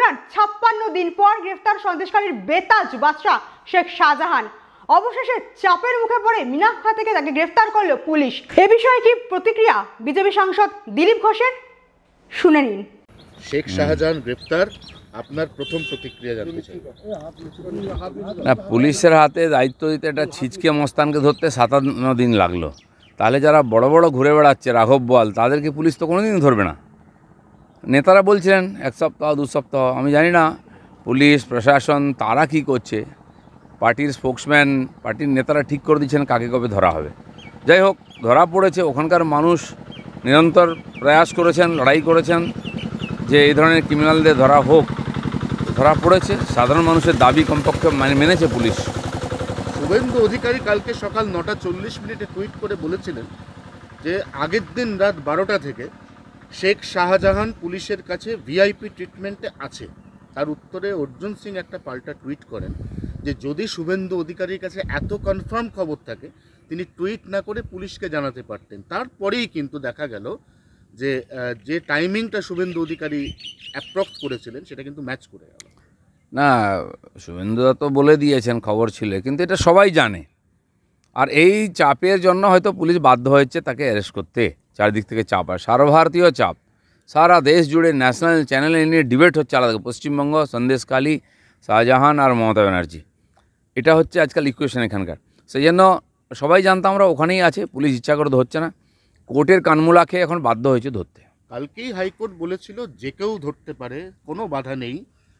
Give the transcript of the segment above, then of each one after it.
ঘটনার 56 দিন পর গ্রেফতার সন্দেশখালীর বেতাজ বাদশা শেখ শাহজাহান। অবশেষে চাপের মুখে পড়ে মিনাখা থেকে তাকে গ্রেফতার করলো পুলিশ। এ বিষয়ে কি প্রতিক্রিয়া বিজেপি সাংসদ দিলীপ ঘোষের, শুনে নিন। শেখ শাহজাহান গ্রেফতার, আপনার প্রথম প্রতিক্রিয়া জানতে চাই। না, পুলিশের হাতে দায়িত্ব দিতে একটা ছিচকে মস্তানকে ধরতে 57 দিন লাগলো, তাহলে যারা বড় বড় ঘুরে বেড়াচ্ছে রাঘব বোয়াল, তাদেরকে পুলিশ তো কোনোদিন ধরবে না। নেতারা বলছিলেন 1 সপ্তাহ 2 সপ্তাহ, আমি জানি না পুলিশ প্রশাসন তারা কি করছে। পার্টির স্পোক্সম্যান, পার্টির নেতারা ঠিক করে দিচ্ছেন কাকে কবে ধরা হবে। যাই হোক, ধরা পড়েছে। ওখানকার মানুষ নিরন্তর প্রয়াস করেছেন, লড়াই করেছেন যে এই ধরনের ক্রিমিনালদের ধরা হোক। ধরা পড়েছে, সাধারণ মানুষের দাবি কমপক্ষে মেনেছে পুলিশ। শুভেন্দু অধিকারী কালকে সকাল 9:40 টুইট করে বলেছিলেন যে আগের দিন রাত 12টা থেকে শেখ শাহজাহান পুলিশের কাছে ভিআইপি ট্রিটমেন্টে আছে। তার উত্তরে অর্জুন সিং একটা পাল্টা টুইট করেন যে যদি শুভেন্দু অধিকারীর কাছে এত কনফার্ম খবর থাকে তিনি টুইট না করে পুলিশকে জানাতে পারতেন। তারপরেই কিন্তু দেখা গেল যে যে টাইমিংটা শুভেন্দু অধিকারী অ্যাপ্রক্স করেছিলেন সেটা কিন্তু ম্যাচ করে গেল। না, শুভেন্দুদা তো বলে দিয়েছেন খবর ছিল, কিন্তু এটা সবাই জানে। আর এই চাপের জন্য হয়তো পুলিশ বাধ্য হয়েছে তাকে অ্যারেস্ট করতে। চারদিক থেকে চাপ, আর সর্বভারতীয় চাপ, সারা দেশ জুড়ে ন্যাশনাল চ্যানেলে নিয়ে ডিবেট হচ্ছে আলাদা। পশ্চিমবঙ্গ, সন্দেশখালী, শাহজাহান আর মমতা ব্যানার্জি, এটা হচ্ছে আজকাল ইকুয়েশন এখানকার। সেই জন্য সবাই জানতাম আমরা ওখানেই আছে, পুলিশ ইচ্ছা করে ধরছে না, কোর্টের কানমূলা খেয়ে এখন বাধ্য হয়েছে ধরতে। কালকেই হাইকোর্ট বলেছিল যে কেউ ধরতে পারে, কোনো বাধা নেই,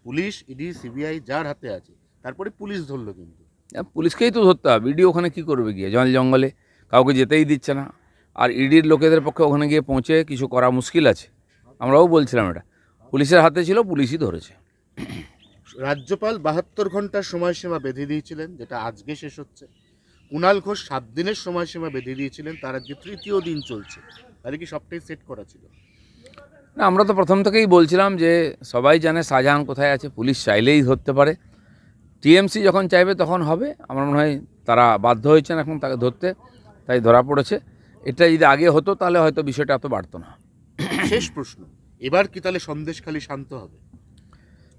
পুলিশ, ইডি, সিবিআই যার হাতে আছে। তারপরে পুলিশ ধরলো, কিন্তু পুলিশকেই তো ধরতে হবে। ইডি ওখানে কী করবে গিয়ে? জঙ্গলে কাউকে যেতেই দিচ্ছে না। আর ইডির লোকেদের পক্ষে ওখানে গিয়ে পৌঁছে কিছু করা মুশকিল আছে। আমরাও বলছিলাম এটা পুলিশের হাতে ছিল, পুলিশই ধরেছে। রাজ্যপাল 72 ঘন্টার সময়সীমা বেঁধে দিয়েছিলেন, যেটা আজকে শেষ হচ্ছে। কুণাল ঘোষ 7 দিনের সময়সীমা বেঁধে দিয়েছিলেন, তার আজকে 3য় দিন চলছে। তাহলে কি সবটাই সেট করা ছিল? না, আমরা তো প্রথম থেকেই বলছিলাম যে সবাই জানে শাহজাহান কোথায় আছে, পুলিশ চাইলেই ধরতে পারে। টিএমসি যখন চাইবে তখন হবে। আমার মনে হয় তারা বাধ্য হয়েছেন এখন তাকে ধরতে, তাই ধরা পড়েছে। এটা যদি আগে হতো তাহলে হয়তো বিষয়টা এত বাড়তো না। শেষ প্রশ্ন, এবার কি তাহলে সন্দেশখালী শান্ত হবে?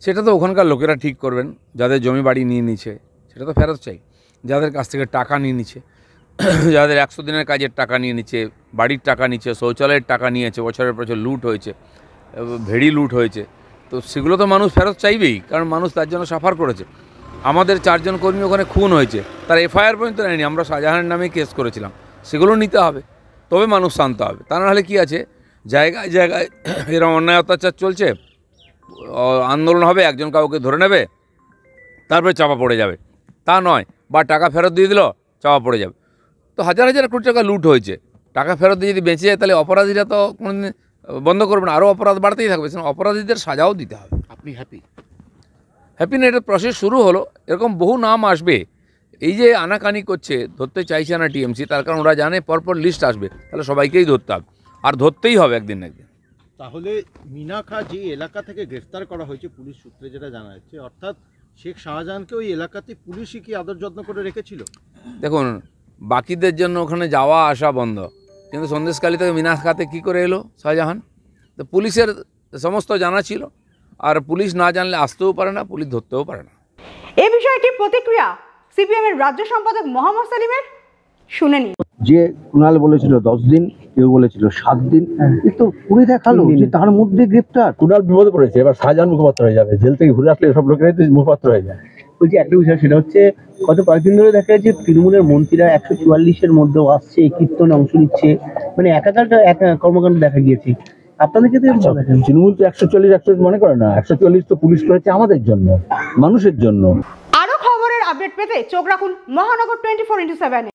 সেটা তো ওখানকার লোকেরা ঠিক করবেন। যাদের জমি বাড়ি নিয়ে নিচ্ছে সেটা তো ফেরত চাই। যাদের কাছ থেকে টাকা নিয়ে নিচ্ছে, যাদের 100 দিনের কাজের টাকা নিয়ে নিচ্ছে, বাড়ির টাকা নিচ্ছে, শৌচালয়ের টাকা নিয়েছে, বছরের বছর লুট হয়েছে, ভেড়ি লুট হয়েছে, তো সেগুলো তো মানুষ ফেরত চাইবেই, কারণ মানুষ তার জন্য সাফার করেছে। আমাদের 4 জন কর্মী ওখানে খুন হয়েছে, তার এফআইআর পর্যন্ত নেয়নি, আমরা শাহজাহানের নামে কেস করেছিলাম। সেগুলো নিতে হবে, তবে মানুষ শান্ত হবে। তা নাহলে কী আছে, জায়গায় জায়গায় এরকম অন্যায় অত্যাচার চলছে, আন্দোলন হবে, একজন কাউকে ধরে নেবে, তারপরে চাপা পড়ে যাবে, তা নয়। বা টাকা ফেরত দিয়ে দিল, চাপা পড়ে যাবে। তো হাজার হাজার কোটি টাকা লুট হয়েছে, টাকা ফেরত দিয়ে যদি বেঁচে যায় তাহলে অপরাধীরা তো কোনোদিন বন্ধ করবে না, আরও অপরাধ বাড়তেই থাকবে। অপরাধীদের সাজাও দিতে হবে। আপনি হ্যাপি না? এটা প্রসেস শুরু হলো, এরকম বহু নাম আসবে। এই যে আনাকানি করছে, ধরতে চাইছে না টিএমসি, তার কারণ ওরা জানে পরপর লিস্ট আসবে, তাহলে সবাইকেই ধরতে হবে, আর ধরতেই হবে একদিন না একদিন। তাহলে মিনাখা যে এলাকা থেকে গ্রেফতার করা হয়েছে পুলিশ সূত্রে যেটা জানা যাচ্ছে, অর্থাৎ শেখ শাহজাহানকে ওই এলাকাতে পুলিশই কি আদর যত্ন করে রেখেছিল? দেখুন, বাকিদের জন্য ওখানে যাওয়া আসা বন্ধ, কিন্তু সন্দেশখালী থেকে মিনাখাতে কী করে এলো শাহজাহান? তো পুলিশের সমস্ত জানা ছিল, আর পুলিশ না জানলে আসতেও পারে না, পুলিশ ধরতেও পারে না। এ বিষয়ে কি প্রতিক্রিয়া সিপিএম এর রাজ্য সম্পাদক মোহাম্মদ সালিমের, শুনে নিন। যে কুণাল বলেছিল 10 দিন, কেউ বলেছিল 7 দিন, কিন্তু পুরো দেখালো যে তার মধ্যে গ্রেফতার। কুণাল বিপদে পড়েছে, এবার শাহজাহান মুখপাত্র হয়ে যাবে। জেল থেকে ঘুরে আসলে সব লোকেরাই তো মুখপাত্র হয়ে যায়। বলছি একটা বিষয়, সেটা হচ্ছে গত কয়েকদিন ধরে দেখা যাচ্ছে তৃণমূলের মন্ত্রীরা 144-এর মধ্যেও আসছে, কীর্তনে অংশ নিচ্ছে, মানে একাকারটা কর্মকাণ্ড দেখা গিয়েছে। আপনাদের ক্ষেত্রে তৃণমূল তো 140 মনে করে না, 144 তো পুলিশ করেছে আমাদের জন্য, মানুষের জন্য। আরো খবরের আপডেট পেতে চোখ রাখুন মহানগর 24x7।